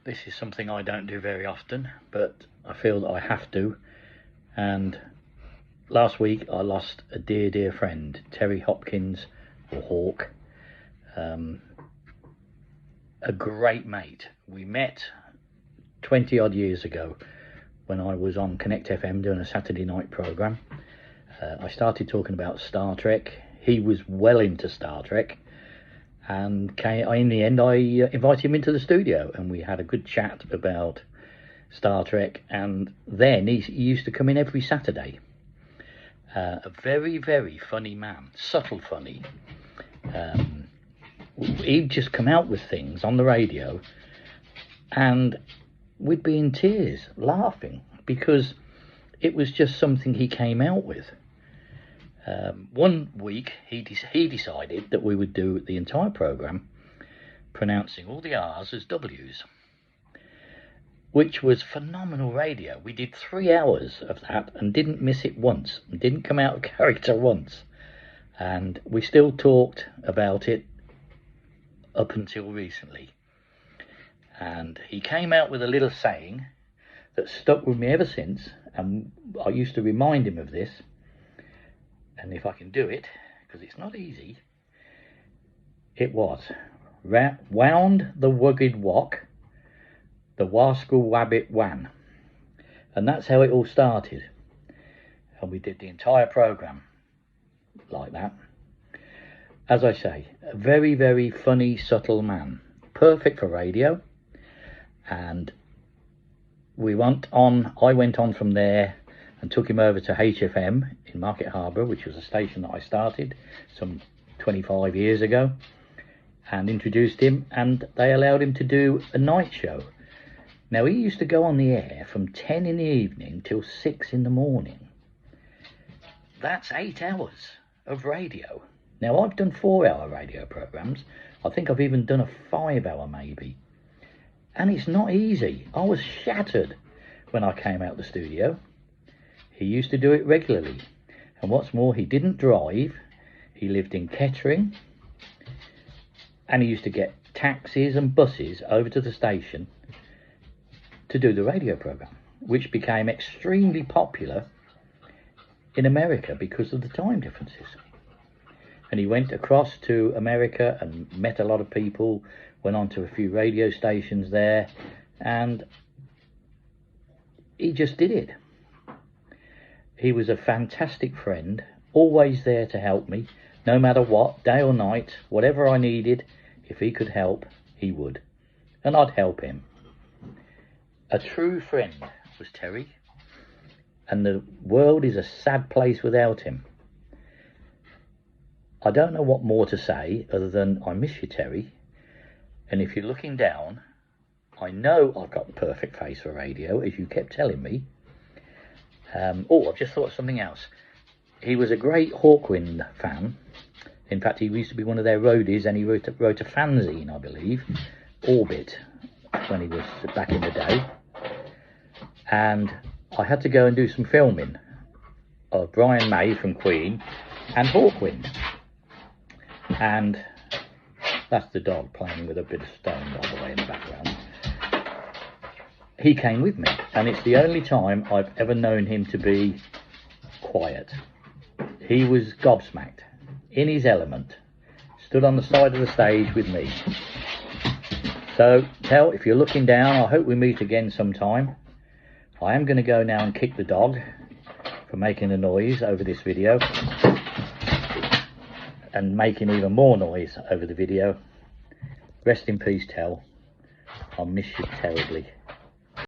This is something I don't do very often, but I feel that I have to. And last week I lost a dear friend, Terry Hopkins, or Hawk. A great mate. We met 20 odd years ago when I was on Connect FM doing a Saturday night programme. I started talking about Star Trek. He was well into Star Trek, and in the end I invited him into the studio and we had a good chat about Star Trek. And then he used to come in every Saturday. A very funny man, subtle funny. He'd just come out with things on the radio and we'd be in tears laughing because it was just something he came out with. One week he decided that we would do the entire programme pronouncing all the R's as W's, which was phenomenal radio. We did 3 hours of that and didn't miss it once, and didn't come out of character once, and we still talked about it up until recently. And he came out with a little saying that stuck with me ever since, and I used to remind him of this. And if I can do it, because it's not easy, it was, wound the wugged wok, the wascal wabbit wan. And that's how it all started. And we did the entire programme like that. As I say, a very funny, subtle man. Perfect for radio. And I went on from there and took him over to HFM in Market Harbour, which was a station that I started some 25 years ago, and introduced him, and they allowed him to do a night show. Now, he used to go on the air from 10 in the evening till 6 in the morning. That's 8 hours of radio. Now, I've done 4-hour radio programmes. I think I've even done a 5-hour maybe. And it's not easy. I was shattered when I came out the studio. He used to do it regularly. And what's more, he didn't drive. He lived in Kettering. And he used to get taxis and buses over to the station to do the radio programme, which became extremely popular in America because of the time differences. And he went across to America and met a lot of people, went on to a few radio stations there, and he just did it. He was a fantastic friend, always there to help me, no matter what, day or night, whatever I needed. If he could help, he would, and I'd help him. A true friend was Terry, and the world is a sad place without him. I don't know what more to say other than I miss you, Terry. And if you're looking down, I know I've got the perfect face for radio, as you kept telling me. I've just thought of something else. He was a great Hawkwind fan. In fact, he used to be one of their roadies, and he wrote a fanzine, I believe, Orbit, when he was back in the day. And I had to go and do some filming of Brian May from Queen and Hawkwind. And that's the dog playing with a bit of stone, by the way, in the background. He came with me, and it's the only time I've ever known him to be quiet. He was gobsmacked, in his element, stood on the side of the stage with me. So, Tel, if you're looking down, I hope we meet again sometime. I am going to go now and kick the dog for making a noise over this video, and making even more noise over the video. Rest in peace, Tel. I'll miss you terribly.